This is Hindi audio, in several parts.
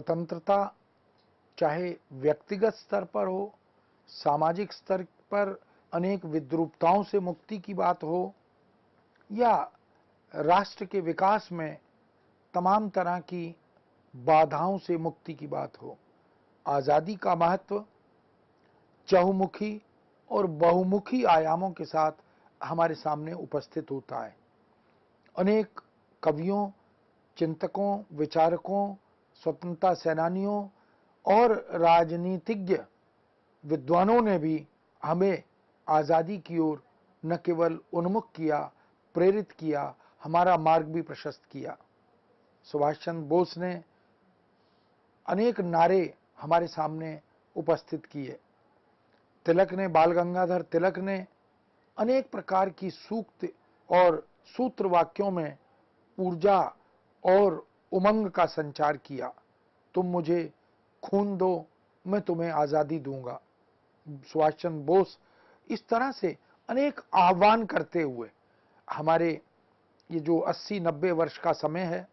स्वतंत्रता चाहे व्यक्तिगत स्तर पर हो, सामाजिक स्तर पर अनेक विद्रूपताओं से मुक्ति की बात हो, या राष्ट्र के विकास में तमाम तरह की बाधाओं से मुक्ति की बात हो, आज़ादी का महत्व चहुमुखी और बहुमुखी आयामों के साथ हमारे सामने उपस्थित होता है। अनेक कवियों, चिंतकों, विचारकों, स्वतंत्रता सेनानियों और राजनीतिज्ञ विद्वानों ने भी हमें आज़ादी की ओर न केवल उन्मुख किया, प्रेरित किया, हमारा मार्ग भी प्रशस्त किया। सुभाष चंद्र बोस ने अनेक नारे हमारे सामने उपस्थित किए। तिलक ने, बाल गंगाधर तिलक ने अनेक प्रकार की सूक्त और सूत्र वाक्यों में ऊर्जा और उमंग का संचार किया। तुम मुझे खून दो, मैं तुम्हें आज़ादी दूंगा। सुभाष चंद्र बोस इस तरह से अनेक आह्वान करते हुए हमारे ये जो 80-90 वर्ष का समय है,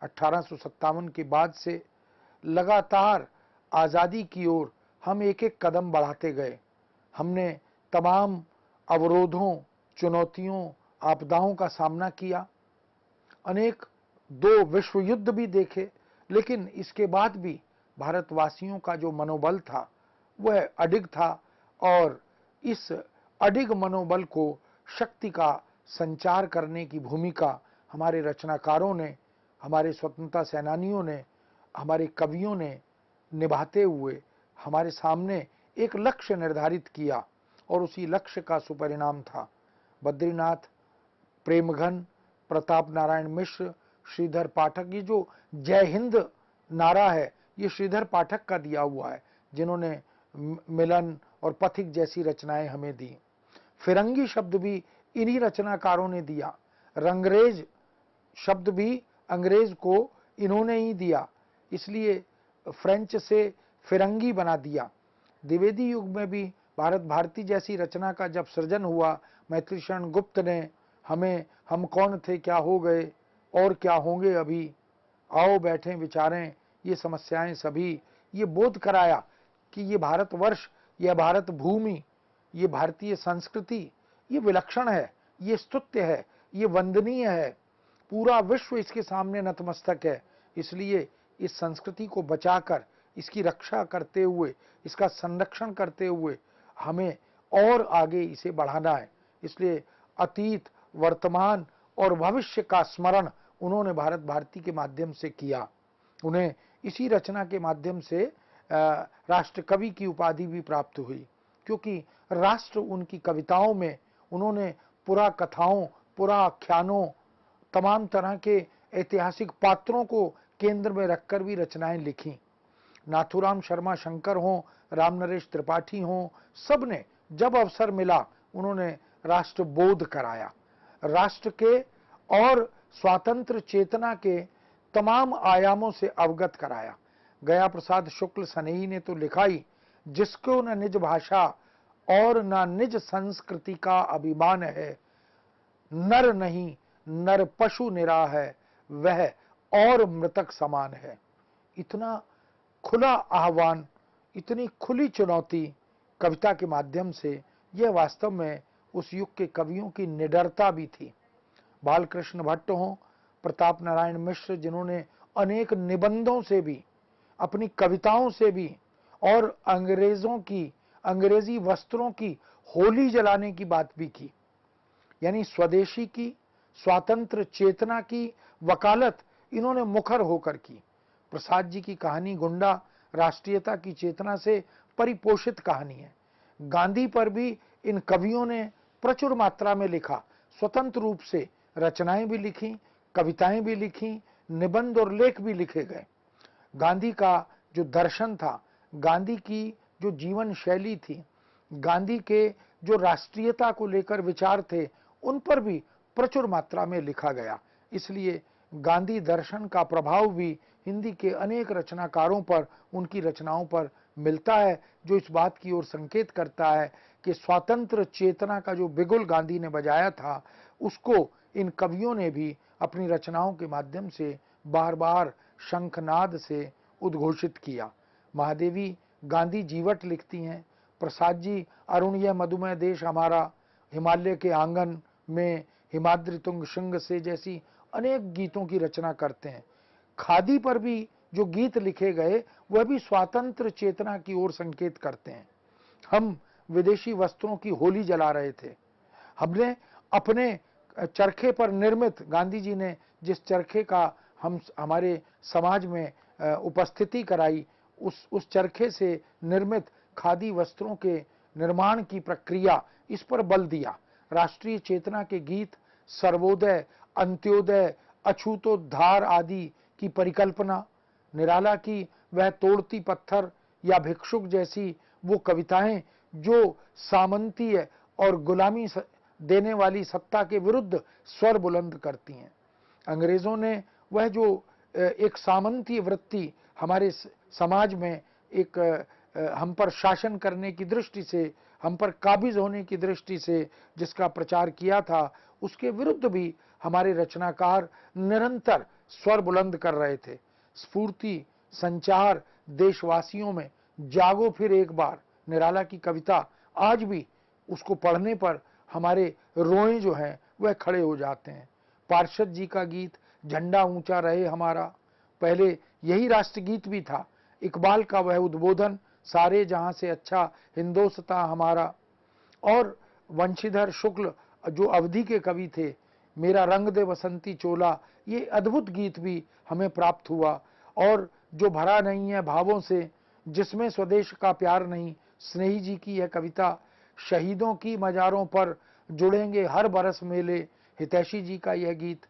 1857 के बाद से लगातार आज़ादी की ओर हम एक एक कदम बढ़ाते गए। हमने तमाम अवरोधों, चुनौतियों, आपदाओं का सामना किया, अनेक 2 विश्व युद्ध भी देखे, लेकिन इसके बाद भी भारतवासियों का जो मनोबल था वह अडिग था, और इस अडिग मनोबल को शक्ति का संचार करने की भूमिका हमारे रचनाकारों ने, हमारे स्वतंत्रता सेनानियों ने, हमारे कवियों ने निभाते हुए हमारे सामने एक लक्ष्य निर्धारित किया, और उसी लक्ष्य का सुपरिणाम था बद्रीनाथ, प्रेमघन, प्रताप नारायण मिश्र, श्रीधर पाठक। ये जो जय हिंद नारा है, ये श्रीधर पाठक का दिया हुआ है, जिन्होंने मिलन और पथिक जैसी रचनाएं हमें दी। फिरंगी शब्द भी इन्हीं रचनाकारों ने दिया। रंगरेज शब्द भी अंग्रेज को इन्होंने ही दिया, इसलिए फ्रेंच से फिरंगी बना दिया। द्विवेदी युग में भी भारत भारती जैसी रचना का जब सृजन हुआ, मैत्री शरण गुप्त ने हमें हम कौन थे क्या हो गए और क्या होंगे अभी, आओ बैठें विचारें ये समस्याएं सभी, ये बोध कराया कि ये भारतवर्ष, यह भारत भूमि, ये भारतीय संस्कृति, ये विलक्षण है, ये स्तुत्य है, ये वंदनीय है, पूरा विश्व इसके सामने नतमस्तक है। इसलिए इस संस्कृति को बचाकर, इसकी रक्षा करते हुए, इसका संरक्षण करते हुए हमें और आगे इसे बढ़ाना है। इसलिए अतीत, वर्तमान और भविष्य का स्मरण उन्होंने भारत भारती के माध्यम से किया। उन्हें इसी रचना के माध्यम से राष्ट्र कवि की उपाधि भी प्राप्त हुई, क्योंकि राष्ट्र उनकी कविताओं में उन्होंने पुरा कथाओं, पुरा आख्यानों, तमाम तरह के ऐतिहासिक पात्रों को केंद्र में रखकर भी रचनाएं लिखी। नाथुराम शर्मा शंकर हों, रामनरेश त्रिपाठी हों, सब ने जब अवसर मिला उन्होंने राष्ट्रबोध कराया, राष्ट्र के और स्वातंत्र चेतना के तमाम आयामों से अवगत कराया। गया प्रसाद शुक्ल सनेही ने तो लिखा ही, जिसको न निज भाषा और न निज संस्कृति का अभिमान है, नर नहीं नर पशु निरा है, वह और मृतक समान है। इतना खुला आह्वान, इतनी खुली चुनौती कविता के माध्यम से, यह वास्तव में उस युग के कवियों की निडरता भी थी। बालकृष्ण भट्ट हों, प्रताप नारायण मिश्र, जिन्होंने अनेक निबंधों से भी, अपनी कविताओं से भी, और अंग्रेजों की, अंग्रेजी वस्त्रों की होली जलाने की बात भी की, यानी स्वदेशी की, स्वातंत्र चेतना की वकालत इन्होंने मुखर होकर की। प्रसाद जी की कहानी गुंडा राष्ट्रीयता की चेतना से परिपोषित कहानी है। गांधी पर भी इन कवियों ने प्रचुर मात्रा में लिखा, स्वतंत्र रूप से रचनाएं भी लिखी, कविताएं भी लिखी, निबंध और लेख भी लिखे गए। गांधी का जो दर्शन था, गांधी की जो जीवन शैली थी, गांधी के जो राष्ट्रीयता को लेकर विचार थे, उन पर भी प्रचुर मात्रा में लिखा गया। इसलिए गांधी दर्शन का प्रभाव भी हिंदी के अनेक रचनाकारों पर, उनकी रचनाओं पर मिलता है, जो इस बात की ओर संकेत करता है कि स्वातंत्र चेतना का जो बिगुल गांधी ने बजाया था, उसको इन कवियों ने भी अपनी रचनाओं के माध्यम से बार बार शंखनाद से उद्घोषित किया। महादेवी गांधी जीवट लिखती हैं, प्रसाद जी अरुण यह मधुमेह देश हमारा, हिमालय के आंगन में, हिमाद्रि तुंग श्रृंग से जैसी अनेक गीतों की रचना करते हैं। खादी पर भी जो गीत लिखे गए वह भी स्वातंत्र चेतना की ओर संकेत करते हैं। हम विदेशी वस्त्रों की होली जला रहे थे। हमने अपने चरखे पर निर्मित, गांधी जी ने जिस चरखे का हमारे समाज में उपस्थिति कराई, उस चरखे से निर्मित खादी वस्त्रों के निर्माण की प्रक्रिया, इस पर बल दिया। राष्ट्रीय चेतना के गीत, सर्वोदय, अंत्योदय, अछूतोद्धार आदि की परिकल्पना, निराला की वह तोड़ती पत्थर या भिक्षुक जैसी वो कविताएं जो सामंतीय और गुलामी देने वाली सत्ता के विरुद्ध स्वर बुलंद करती हैं। अंग्रेजों ने वह जो एक सामंतीय वृत्ति हमारे समाज में एक हम पर शासन करने की दृष्टि से, हम पर काबिज होने की दृष्टि से जिसका प्रचार किया था, उसके विरुद्ध भी हमारे रचनाकार निरंतर स्वर बुलंद कर रहे थे। स्फूर्ति, संचार देशवासियों में, जागो फिर एक बार, निराला की कविता आज भी उसको पढ़ने पर हमारे रोए जो हैं वह खड़े हो जाते हैं। पार्षद जी का गीत, झंडा ऊंचा रहे हमारा, पहले यही राष्ट्रगीत भी था। इकबाल का वह उद्बोधन, सारे जहां से अच्छा हिंदोस्तां हमारा। और वंशीधर शुक्ल जो अवधि के कवि थे, मेरा रंग दे बसंती चोला, ये अद्भुत गीत भी हमें प्राप्त हुआ। और जो भरा नहीं है भावों से, जिसमें स्वदेश का प्यार नहीं, स्नेही जी की यह कविता, शहीदों की मजारों पर जुड़ेंगे हर बरस मेले, हितैषी जी का यह गीत।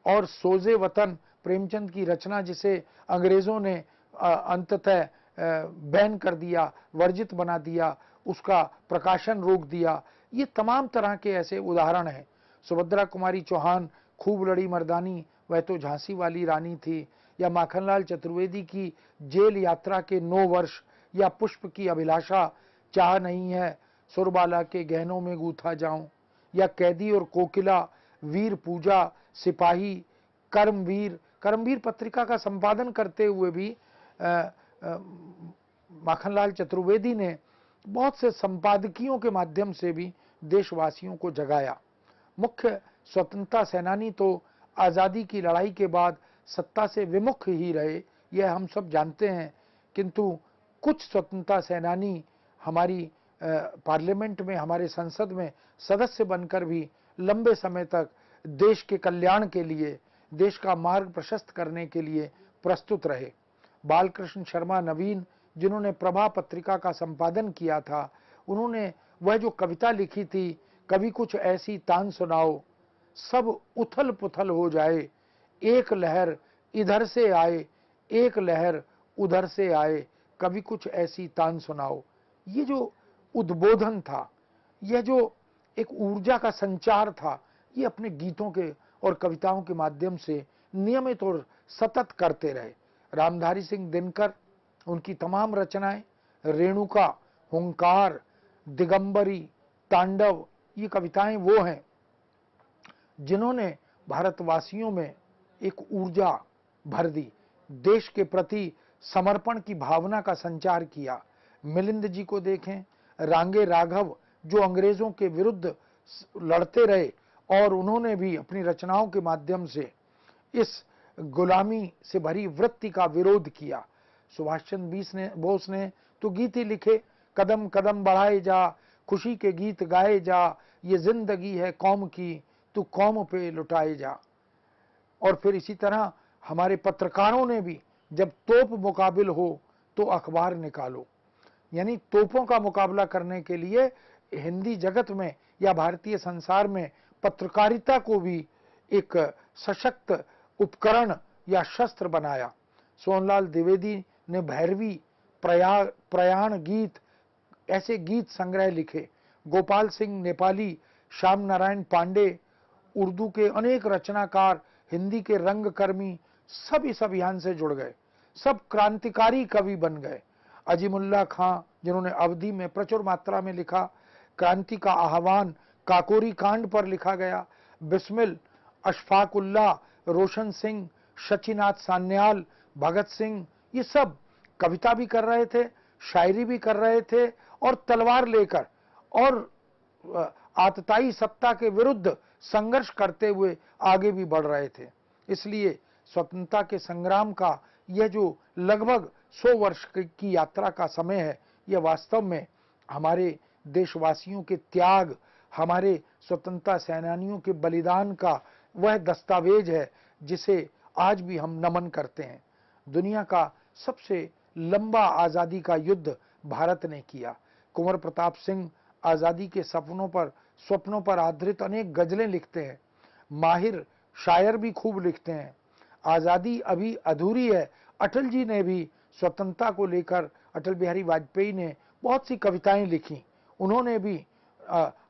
और सोजे वतन, प्रेमचंद की रचना जिसे अंग्रेजों ने अंततः बैन कर दिया, वर्जित बना दिया, उसका प्रकाशन रोक दिया। ये तमाम तरह के ऐसे उदाहरण हैं। सुभद्रा कुमारी चौहान, खूब लड़ी मर्दानी, वह तो झांसी वाली रानी थी, या माखनलाल चतुर्वेदी की जेल यात्रा के 9 वर्ष, या पुष्प की अभिलाषा, चाह नहीं है सुरबाला के गहनों में गूथा जाऊं, या कैदी और कोकिला, वीर पूजा, सिपाही, कर्मवीर। कर्मवीर पत्रिका का संपादन करते हुए भी माखनलाल चतुर्वेदी ने बहुत से संपादकियों के माध्यम से भी देशवासियों को जगाया। मुख्य स्वतंत्रता सेनानी तो आज़ादी की लड़ाई के बाद सत्ता से विमुख ही रहे, यह हम सब जानते हैं, किंतु कुछ स्वतंत्रता सेनानी हमारी पार्लियामेंट में, हमारे संसद में सदस्य बनकर भी लंबे समय तक देश के कल्याण के लिए, देश का मार्ग प्रशस्त करने के लिए प्रस्तुत रहे। बालकृष्ण शर्मा नवीन, जिन्होंने प्रभा पत्रिका का संपादन किया था, उन्होंने वह जो कविता लिखी थी, कभी कुछ ऐसी तान सुनाओ, सब उथल पुथल हो जाए, एक लहर इधर से आए, एक लहर उधर से आए, कभी कुछ ऐसी तान सुनाओ। ये जो उद्बोधन था, यह जो एक ऊर्जा का संचार था, ये अपने गीतों के और कविताओं के माध्यम से नियमित और सतत करते रहे। रामधारी सिंह दिनकर, उनकी तमाम रचनाएं, रेणुका, हुंकार, दिगंबरी, तांडव, ये कविताएं वो हैं जिन्होंने भारतवासियों में एक ऊर्जा भर दी, देश के प्रति समर्पण की भावना का संचार किया। मिलिंद जी को देखें, रांगे राघव, जो अंग्रेजों के विरुद्ध लड़ते रहे और उन्होंने भी अपनी रचनाओं के माध्यम से इस गुलामी से भरी वृत्ति का विरोध किया। सुभाष चंद्र बोस ने तो गीत ही लिखे, कदम कदम बढ़ाए जा, खुशी के गीत गाए जा, ये जिंदगी है कौम की, तू कौम पे लुटाए जा। और फिर इसी तरह हमारे पत्रकारों ने भी, जब तोप मुकाबिल हो तो अखबार निकालो, यानी तोपों का मुकाबला करने के लिए हिंदी जगत में या भारतीय संसार में पत्रकारिता को भी एक सशक्त उपकरण या शस्त्र बनाया। सोनलाल द्विवेदी ने भैरवी, प्रयाण गीत, ऐसे गीत संग्रह लिखे। गोपाल सिंह नेपाली, श्याम नारायण पांडे, उर्दू के अनेक रचनाकार, हिंदी के रंगकर्मी, सब इस अभियान से जुड़ गए, सब क्रांतिकारी कवि बन गए। अजीमुल्ला खां, जिन्होंने अवधि में प्रचुर मात्रा में लिखा, क्रांति का आह्वान काकोरी कांड पर लिखा गया। बिस्मिल, अशफाकुल्ला, रोशन सिंह, शचीनाथ सान्याल, भगत सिंह, ये सब कविता भी कर रहे थे, शायरी भी कर रहे थे और तलवार लेकर और आतताई सत्ता के विरुद्ध संघर्ष करते हुए आगे भी बढ़ रहे थे। इसलिए स्वतंत्रता के संग्राम का यह जो लगभग 100 वर्ष की यात्रा का समय है, यह वास्तव में हमारे देशवासियों के त्याग, हमारे स्वतंत्रता सेनानियों के बलिदान का वह दस्तावेज है जिसे आज भी हम नमन करते हैं। दुनिया का सबसे लंबा आजादी का युद्ध भारत ने किया। कुंवर प्रताप सिंह आजादी के स्वप्नों पर आधारित अनेक गजलें लिखते हैं। माहिर शायर भी खूब लिखते हैं। आजादी अभी अधूरी है, अटल जी ने भी स्वतंत्रता को लेकर, अटल बिहारी वाजपेयी ने बहुत सी कविताएं लिखी। उन्होंने भी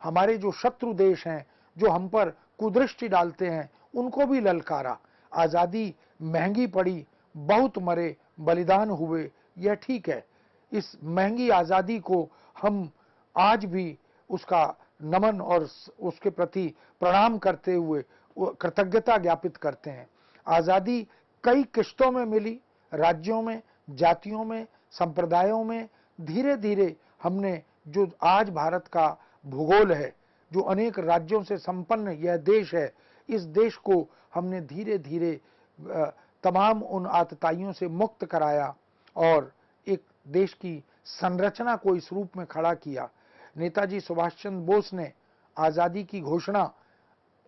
हमारे जो शत्रु देश हैं, जो हम पर कुदृष्टि डालते हैं, उनको भी ललकारा। आजादी महंगी पड़ी, बहुत मरे, बलिदान हुए, यह ठीक है। इस महंगी आजादी को हम आज भी उसका नमन और उसके प्रति प्रणाम करते हुए कृतज्ञता ज्ञापित करते हैं। आजादी कई किश्तों में मिली, राज्यों में, जातियों में, संप्रदायों में। धीरे धीरे हमने जो आज भारत का भूगोल है, जो अनेक राज्यों से संपन्न यह देश है, इस देश को हमने धीरे धीरे तमाम उन आतताइयों से मुक्त कराया और एक देश की संरचना को इस रूप में खड़ा किया। नेताजी सुभाष चंद्र बोस ने आजादी की घोषणा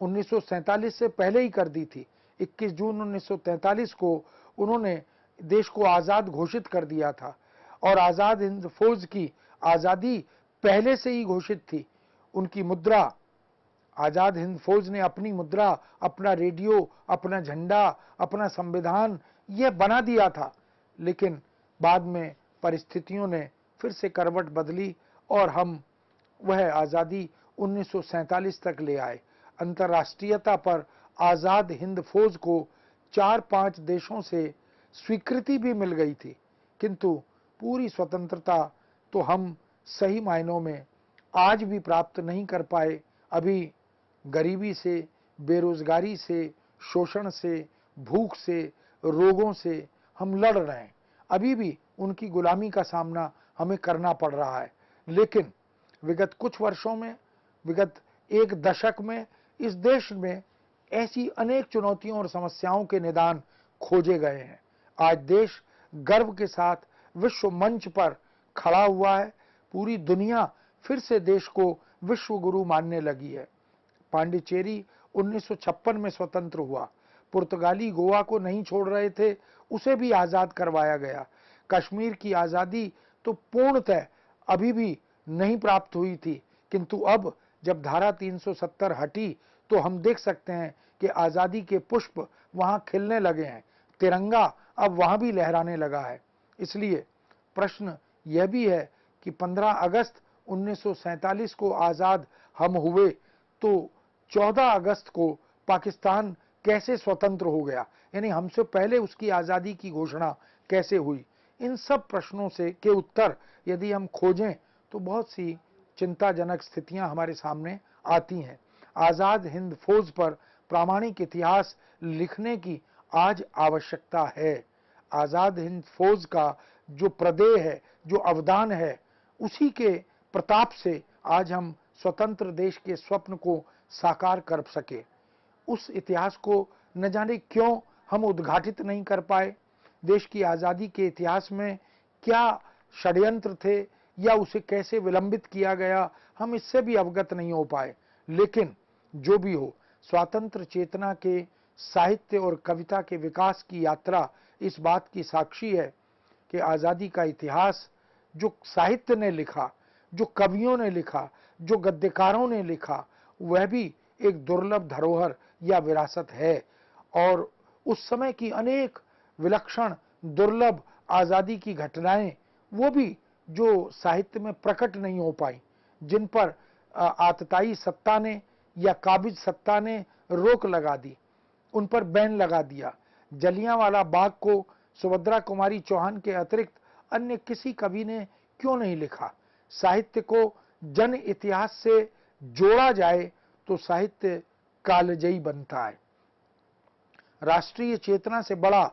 1947 से पहले ही कर दी थी। 21 जून 1943 को उन्होंने देश को आजाद घोषित कर दिया था और आजाद हिंद फौज की आजादी पहले से ही घोषित थी। उनकी मुद्रा, आजाद हिंद फौज ने अपनी मुद्रा, अपना रेडियो, अपना झंडा, अपना संविधान यह बना दिया था। लेकिन बाद में परिस्थितियों ने फिर से करवट बदली और हम वह आजादी 1947 तक ले आए। अंतर्राष्ट्रीयता पर आजाद हिंद फौज को 4-5 देशों से स्वीकृति भी मिल गई थी, किंतु पूरी स्वतंत्रता तो हम सही मायनों में आज भी प्राप्त नहीं कर पाए। अभी गरीबी से, बेरोजगारी से, शोषण से, भूख से, रोगों से हम लड़ रहे हैं। अभी भी उनकी गुलामी का सामना हमें करना पड़ रहा है। लेकिन विगत कुछ वर्षों में, विगत एक दशक में इस देश में ऐसी अनेक चुनौतियों और समस्याओं के निदान खोजे गए हैं। आज देश गर्व के साथ विश्व मंच पर खड़ा हुआ है। पूरी दुनिया फिर से देश को विश्व गुरु मानने लगी है। पांडिचेरी 1956 में स्वतंत्र हुआ। पुर्तगाली गोवा को नहीं छोड़ रहे थे, उसे भी आजाद करवाया गया। कश्मीर की आजादी तो पूर्णतः अभी भी नहीं प्राप्त हुई थी, किंतु अब जब धारा 370 हटी तो हम देख सकते हैं कि आजादी के पुष्प वहां खिलने लगे हैं। तिरंगा अब वहां भी लहराने लगा है। इसलिए प्रश्न यह भी है कि 15 अगस्त 1947 को आजाद हम हुए, तो 14 अगस्त को पाकिस्तान कैसे स्वतंत्र हो गया, यानी हमसे पहले उसकी आजादी की घोषणा कैसे हुई। इन सब प्रश्नों से के उत्तर यदि हम खोजें तो बहुत सी चिंताजनक स्थितियां हमारे सामने आती हैं। आजाद हिंद फौज पर प्रामाणिक इतिहास लिखने की आज आवश्यकता है। आजाद हिंद फौज का जो प्रदेय है, जो अवदान है, उसी के प्रताप से आज हम स्वतंत्र देश के स्वप्न को साकार कर सके। उस इतिहास को न जाने क्यों हम उद्घाटित नहीं कर पाए। देश की आजादी के इतिहास में क्या षड्यंत्र थे या उसे कैसे विलंबित किया गया, हम इससे भी अवगत नहीं हो पाए। लेकिन जो भी हो, स्वातंत्र चेतना के साहित्य और कविता के विकास की यात्रा इस बात की साक्षी है कि आजादी का इतिहास जो साहित्य ने लिखा, जो कवियों ने लिखा, जो गद्यकारों ने लिखा, वह भी एक दुर्लभ धरोहर या विरासत है। और उस समय की अनेक विलक्षण दुर्लभ आजादी की घटनाएं वो भी जो साहित्य में प्रकट नहीं हो पाई, जिन पर आतताई सत्ता ने या काबिज सत्ता ने रोक लगा दी, उन पर बैन लगा दिया। जलियांवाला बाग को सुभद्रा कुमारी चौहान के अतिरिक्त अन्य किसी कवि ने क्यों नहीं लिखा। साहित्य को जन इतिहास से जोड़ा जाए तो साहित्य कालजयी बनता है। राष्ट्रीय चेतना से बड़ा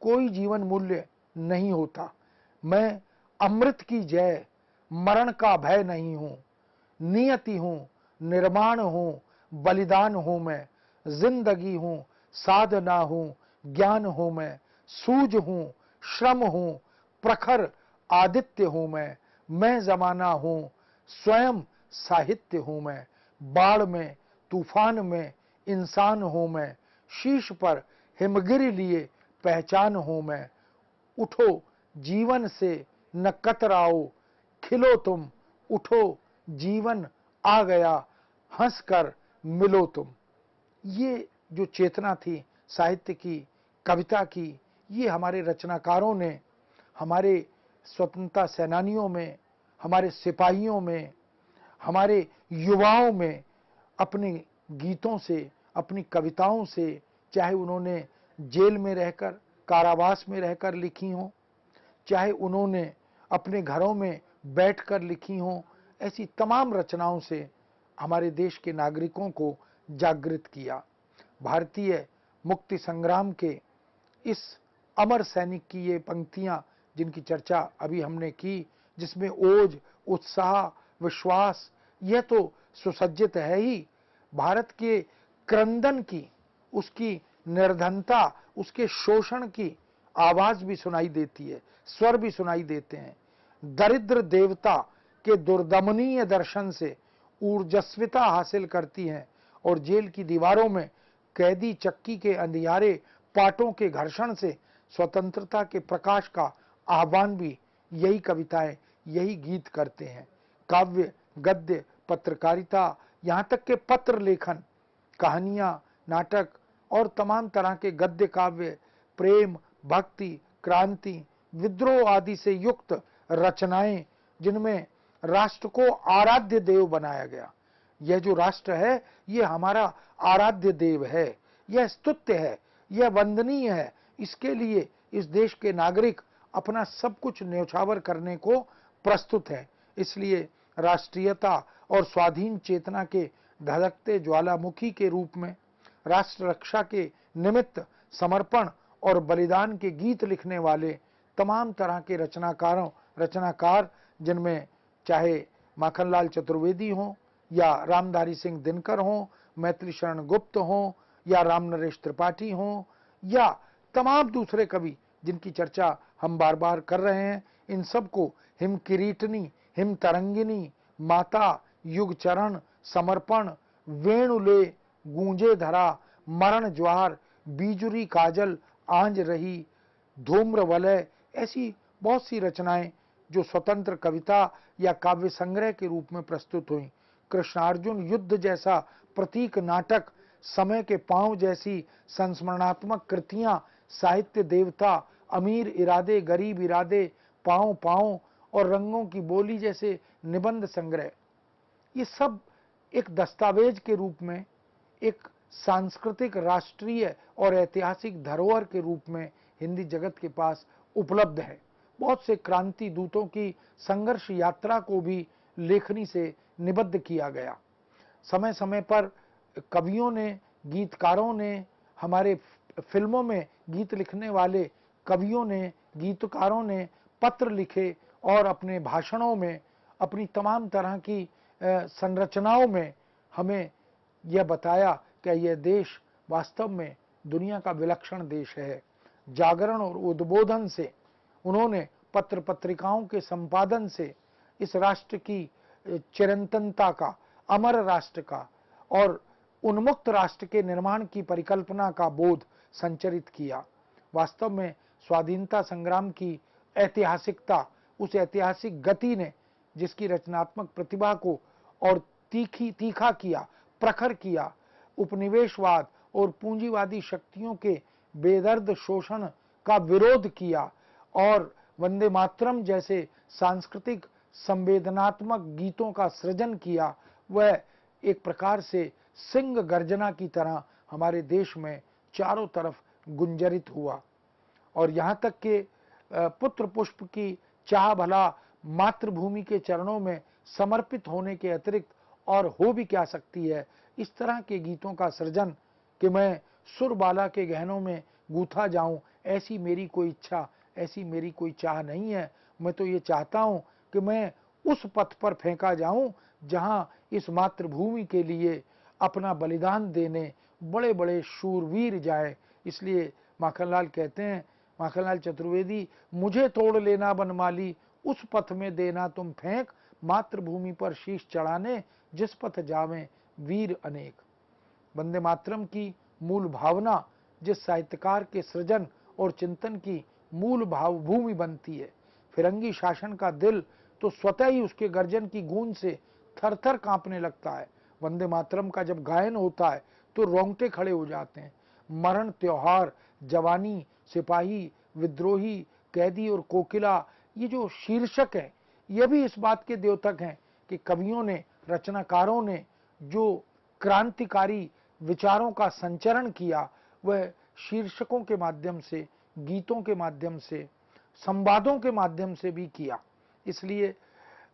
कोई जीवन मूल्य नहीं होता। मैं अमृत की जय, मरण का भय नहीं हूं, नियति हूं, निर्माण हूं, बलिदान हूं मैं, जिंदगी हूं, साधना हूं, ज्ञान हूं मैं, सूझ हूं, श्रम हूं, प्रखर आदित्य हूं मैं जमाना हूं, स्वयं साहित्य हूं मैं, बाढ़ में तूफान में इंसान हूं मैं, शीश पर हिमगिरी लिए पहचान हूं मैं, उठो जीवन से न कतराओ, खिलो तुम, उठो जीवन आ गया, हंसकर मिलो तुम। ये जो चेतना थी साहित्य की, कविता की, ये हमारे रचनाकारों ने हमारे स्वतंत्रता सेनानियों में, हमारे सिपाहियों में, हमारे युवाओं में अपने गीतों से, अपनी कविताओं से, चाहे उन्होंने जेल में रहकर, कारावास में रहकर लिखी हों, चाहे उन्होंने अपने घरों में बैठकर लिखी हों, ऐसी तमाम रचनाओं से हमारे देश के नागरिकों को जागृत किया। भारतीय मुक्ति संग्राम के इस अमर सैनिक की ये पंक्तियां जिनकी चर्चा अभी हमने की, जिसमें ओज, उत्साह, विश्वास, यह तो सुसज्जित है ही, भारत के क्रंदन की, उसकी निर्धनता, उसके शोषण की आवाज भी सुनाई देती है, स्वर भी सुनाई देते हैं। दरिद्र देवता के दुर्दमनीय दर्शन से ऊर्जस्विता हासिल करती हैं और जेल की दीवारों में कैदी चक्की के अंधियारे पाटों के घर्षण से स्वतंत्रता के प्रकाश का आह्वान भी यही कविताएं, यही गीत करते हैं। काव्य, गद्य, पत्रकारिता, यहाँ तक के पत्र लेखन, कहानियां, नाटक और तमाम तरह के गद्य काव्य, प्रेम, भक्ति, क्रांति, विद्रोह आदि से युक्त रचनाएं, जिनमें राष्ट्र को आराध्य देव बनाया गया। यह जो राष्ट्र है, यह हमारा आराध्य देव है, यह स्तुत्य है, यह वंदनीय है। इसके लिए इस देश के नागरिक अपना सब कुछ न्यौछावर करने को प्रस्तुत हैं। इसलिए राष्ट्रीयता और स्वाधीन चेतना के धधकते ज्वालामुखी के रूप में राष्ट्र रक्षा के निमित्त समर्पण और बलिदान के गीत लिखने वाले तमाम तरह के रचनाकार, जिनमें चाहे माखनलाल चतुर्वेदी हों या रामधारी सिंह दिनकर हों, मैथिली शरण गुप्त हों या राम नरेश त्रिपाठी हों या तमाम दूसरे कवि जिनकी चर्चा हम बार बार कर रहे हैं, इन सबको हिम किरीटनी, हिम तरंगिनी, माता, युग चरण, समर्पण, वेणुले, गूंजे धरा, मरण ज्वार, बीजुरी काजल, आंज रही, धूम्र वलय, ऐसी बहुत सी रचनाएं जो स्वतंत्र कविता या काव्य संग्रह के रूप में प्रस्तुत हुई। कृष्णार्जुन युद्ध जैसा प्रतीक नाटक, समय के पांव जैसी संस्मरणात्मक कृतियां, साहित्य देवता, अमीर इरादे, गरीब इरादे, पांव पांव और रंगों की बोली जैसे निबंध संग्रह, ये सब एक दस्तावेज के रूप में, एक सांस्कृतिक, राष्ट्रीय और ऐतिहासिक धरोहर के रूप में हिंदी जगत के पास उपलब्ध है। बहुत से क्रांति दूतों की संघर्ष यात्रा को भी लेखनी से निबद्ध किया गया। समय समय पर कवियों ने, गीतकारों ने, हमारे फिल्मों में गीत लिखने वाले कवियों ने, गीतकारों ने पत्र लिखे और अपने भाषणों में, अपनी तमाम तरह की संरचनाओं में हमें यह बताया कि यह देश वास्तव में दुनिया का विलक्षण देश है। जागरण और उद्बोधन से उन्होंने, पत्र पत्रिकाओं के संपादन से इस राष्ट्र की चिरंतनता का, अमर राष्ट्र का और उन्मुक्त राष्ट्र के निर्माण की परिकल्पना का बोध संचरित किया। वास्तव में स्वाधीनता संग्राम की ऐतिहासिकता, उस ऐतिहासिक गति ने जिसकी रचनात्मक प्रतिभा को और तीखा किया, प्रखर किया, उपनिवेशवाद और पूंजीवादी शक्तियों के बेदर्द शोषण का विरोध किया और वंदे मातरम जैसे सांस्कृतिक संवेदनात्मक गीतों का सृजन किया, वह एक प्रकार से सिंह गर्जना की तरह हमारे देश में चारों तरफ गुंजरित हुआ। और यहाँ तक के पुत्र पुष्प की चाह भला मातृभूमि के चरणों में समर्पित होने के अतिरिक्त और हो भी क्या सकती है। इस तरह के गीतों का सृजन कि मैं सुरबाला के गहनों में गूथा जाऊं, ऐसी मेरी कोई इच्छा, ऐसी मेरी कोई चाह नहीं है। मैं तो ये चाहता हूं कि मैं उस पथ पर फेंका जाऊं जहां इस मातृभूमि के लिए अपना बलिदान देने बड़े बड़े शूरवीर जाए। इसलिए माखनलाल कहते हैं, माखनलाल चतुर्वेदी, मुझे तोड़ लेना बनमाली, उस पथ में देना तुम फेंक, मातृभूमि पर शीश चढ़ाने जिस पथ जावें वीर अनेक। वंदे मातरम की मूल भावना जिस साहित्यकार के सृजन और चिंतन की मूल भावभूमि बनती है, फिरंगी शासन का दिल तो स्वतः ही उसके गर्जन की गूंज से थर थर कांपने लगता है। वंदे मातरम का जब गायन होता है तो रोंगटे खड़े हो जाते हैं। मरण, त्योहार, जवानी, सिपाही, विद्रोही, कैदी और कोकिला, ये जो शीर्षक है ये भी इस बात के द्योतक हैं कि कवियों ने, रचनाकारों ने जो क्रांतिकारी विचारों का संचरण किया वह शीर्षकों के माध्यम से, गीतों के माध्यम से, संवादों के माध्यम से भी किया। इसलिए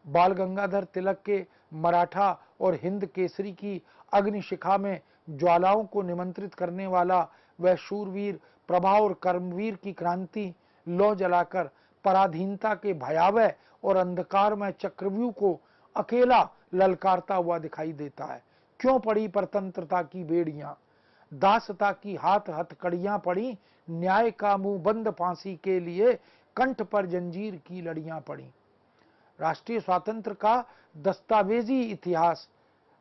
बाल गंगाधर तिलक के मराठा और हिंद केसरी की अग्निशिखा में ज्वालाओं को निमंत्रित करने वाला वह शूरवीर, प्रभा और कर्मवीर की क्रांति लौ जलाकर पराधीनता के भयावह और अंधकारमय चक्रव्यूह को अकेला ललकारता हुआ दिखाई देता है। क्यों पड़ी परतंत्रता की बेड़ियां, दासता की हाथ हथकड़ियां पड़ी, न्याय का मुंह बंद फांसी के लिए कंठ पर जंजीर की लड़ियां पड़ी। राष्ट्रीय स्वातंत्र का दस्तावेजी इतिहास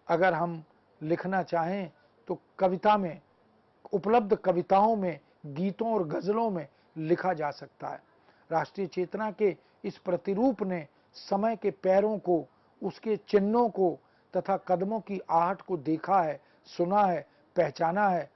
अगर हम लिखना चाहें तो कविता में, उपलब्ध कविताओं में, गीतों और गजलों में लिखा जा सकता है। राष्ट्रीय चेतना के इस प्रतिरूप ने समय के पैरों को, उसके चिन्हों को तथा कदमों की आहट को देखा है, सुना है, पहचाना है।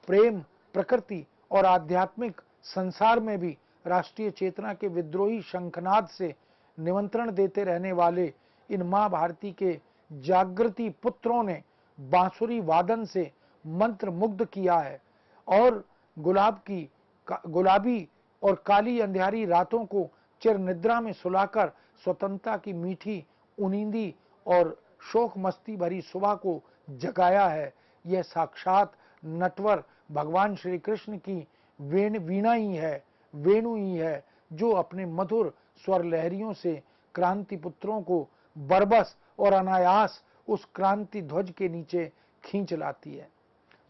प्रेम, प्रकृति और आध्यात्मिक संसार में भी राष्ट्रीय चेतना के विद्रोही शंखनाद से निमंत्रण देते रहने वाले इन मां भारती के जागृति पुत्रों ने बांसुरी वादन से मंत्र मुग्ध किया है और गुलाबी और काली अंधियारी रातों को चिर निद्रा में सुलाकर स्वतंत्रता की मीठी, उनींदी और शोक मस्ती भरी सुबह को जगाया है। यह साक्षात नटवर भगवान श्री कृष्ण की वीणा ही है, वेणु ही है, जो अपने मधुर स्वर लहरियों से क्रांति पुत्रों को बरबस और अनायास उस क्रांति ध्वज के नीचे खींच लाती है।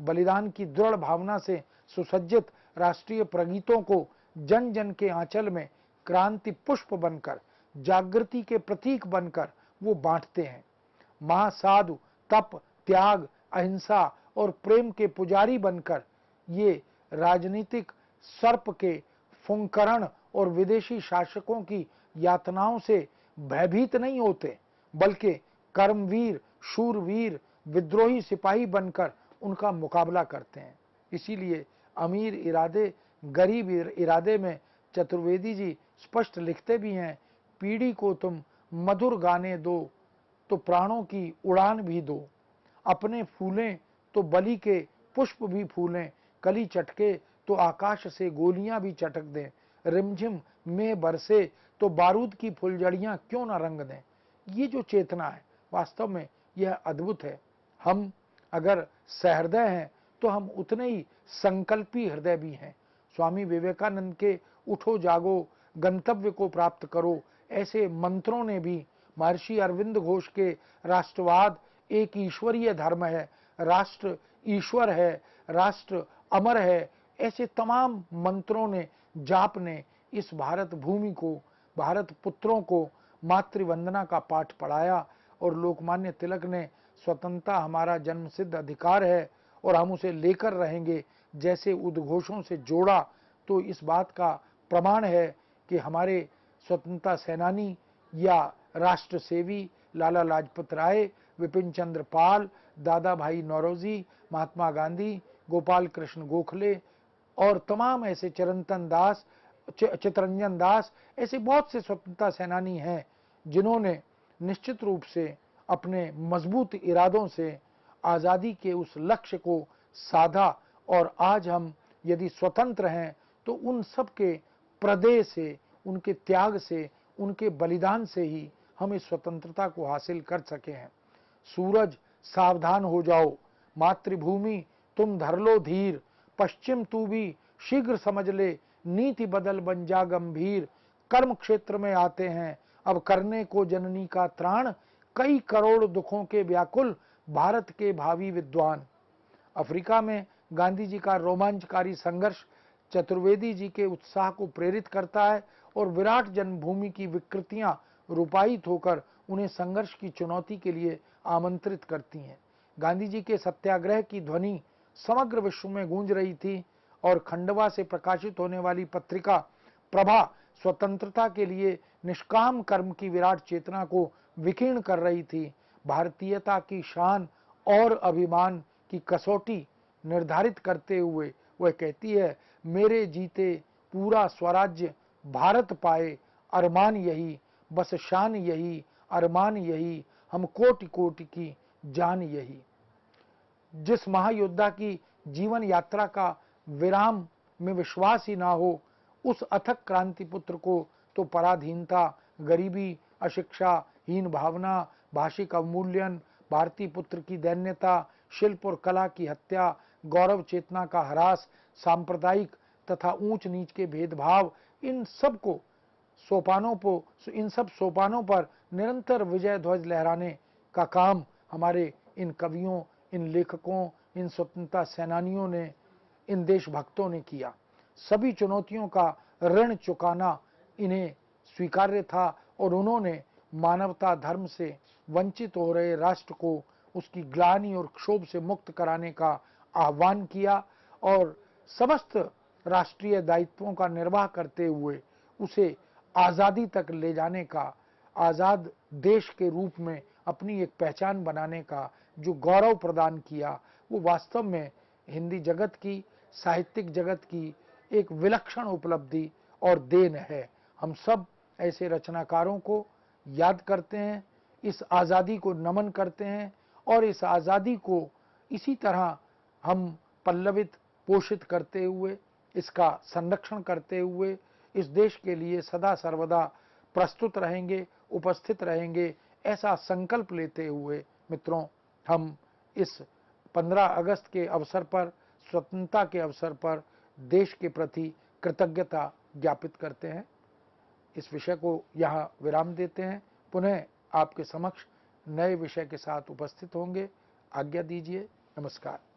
बलिदान की दृढ़ भावना से सुसज्जित राष्ट्रीय प्रगीतों को जन जन के आंचल में क्रांति पुष्प बनकर, जागृति के प्रतीक बनकर वो बांटते हैं। महासाधु, तप, त्याग, अहिंसा और प्रेम के पुजारी बनकर ये राजनीतिक सर्प के फुंकरण और विदेशी शासकों की यातनाओं से भयभीत नहीं होते, बल्कि कर्मवीर, शूरवीर, विद्रोही सिपाही बनकर उनका मुकाबला करते हैं। इसीलिए अमीर इरादे, गरीब इरादे में चतुर्वेदी जी स्पष्ट लिखते भी हैं, पीढ़ी को तुम मधुर गाने दो तो प्राणों की उड़ान भी दो, अपने फूलें तो बलि के पुष्प भी फूलें, कली चटके तो आकाश से गोलियां भी चटक दें, रिमझिम में बरसे तो बारूद की फुलझड़ियां क्यों ना रंग दें। ये जो चेतना है वास्तव में यह अद्भुत है। हम अगर सहृदय हैं तो हम उतने ही संकल्पी हृदय भी हैं। स्वामी विवेकानंद के उठो जागो, गंतव्य को प्राप्त करो ऐसे मंत्रों ने भी, महर्षि अरविंद घोष के राष्ट्रवाद एक ईश्वरीय धर्म है, राष्ट्र ईश्वर है, राष्ट्र अमर है, ऐसे तमाम मंत्रों ने, जाप ने इस भारत भूमि को, भारत पुत्रों को मातृवंदना का पाठ पढ़ाया। और लोकमान्य तिलक ने स्वतंत्रता हमारा जन्मसिद्ध अधिकार है और हम उसे लेकर रहेंगे जैसे उद्घोषों से जोड़ा, तो इस बात का प्रमाण है कि हमारे स्वतंत्रता सेनानी या राष्ट्र सेवी लाला लाजपत राय, विपिन चंद्र पाल, दादा भाई नौरोजी, महात्मा गांधी, गोपाल कृष्ण गोखले और तमाम ऐसे चितरंजन दास, ऐसे बहुत से स्वतंत्रता सेनानी हैं जिन्होंने निश्चित रूप से अपने मजबूत इरादों से आज़ादी के उस लक्ष्य को साधा। और आज हम यदि स्वतंत्र हैं तो उन सब के प्रदेय से, उनके त्याग से, उनके बलिदान से ही हम इस स्वतंत्रता को हासिल कर सके हैं। सूरज सावधान हो जाओ, मातृभूमि तुम धर लो धीर, पश्चिम तू भी शीघ्र समझ ले नीति बदल बन जा गंभीर, कर्म क्षेत्र में आते हैं अब करने को जननी का त्राण, कई करोड़ दुखों के व्याकुल भारत के भावी विद्वान। अफ्रीका में गांधी जी का रोमांचकारी संघर्ष चतुर्वेदी जी के उत्साह को प्रेरित करता है और विराट जन्मभूमि की विकृतियां रूपायित होकर उन्हें संघर्ष की चुनौती के लिए आमंत्रित करती हैं। गांधी जी के सत्याग्रह की ध्वनि समग्र विश्व में गूंज रही थी और खंडवा से प्रकाशित होने वाली पत्रिका प्रभा स्वतंत्रता के लिए निष्काम कर्म की विराट चेतना को विकीर्ण कर रही थी। भारतीयता की शान और अभिमान की कसौटी निर्धारित करते हुए वह कहती है, मेरे जीते पूरा स्वराज्य भारत पाए, अरमान यही, बस शान यही, अरमान यही, हम कोटि कोटि की जान यही। जिस महायोद्धा की जीवन यात्रा का विराम में विश्वास ही ना हो, उस अथक क्रांति पुत्र को तो पराधीनता, गरीबी, अशिक्षा, हीन भावना, भाषिक अवमूल्यन, भारतीय पुत्र की दैन्यता, शिल्प और कला की हत्या, गौरव चेतना का ह्रास, सांप्रदायिक तथा ऊंच नीच के भेदभाव, इन सब सोपानों पर निरंतर विजय ध्वज लहराने का काम हमारे इन कवियों, इन लेखकों, इन स्वतंत्रता सेनानियों ने, इन देशभक्तों ने किया। सभी चुनौतियों का ऋण चुकाना इन्हें स्वीकार्य था और उन्होंने मानवता धर्म से वंचित हो रहे राष्ट्र को उसकी ग्लानि और क्षोभ से मुक्त कराने का आह्वान किया और समस्त राष्ट्रीय दायित्वों का निर्वाह करते हुए उसे आज़ादी तक ले जाने का, आज़ाद देश के रूप में अपनी एक पहचान बनाने का जो गौरव प्रदान किया, वो वास्तव में हिंदी जगत की, साहित्यिक जगत की एक विलक्षण उपलब्धि और देन है। हम सब ऐसे रचनाकारों को याद करते हैं, इस आज़ादी को नमन करते हैं और इस आज़ादी को इसी तरह हम पल्लवित पोषित करते हुए, इसका संरक्षण करते हुए इस देश के लिए सदा सर्वदा प्रस्तुत रहेंगे, उपस्थित रहेंगे, ऐसा संकल्प लेते हुए मित्रों, हम इस 15 अगस्त के अवसर पर, स्वतंत्रता के अवसर पर देश के प्रति कृतज्ञता ज्ञापित करते हैं। इस विषय को यहाँ विराम देते हैं। पुनः आपके समक्ष नए विषय के साथ उपस्थित होंगे। आज्ञा दीजिए। नमस्कार।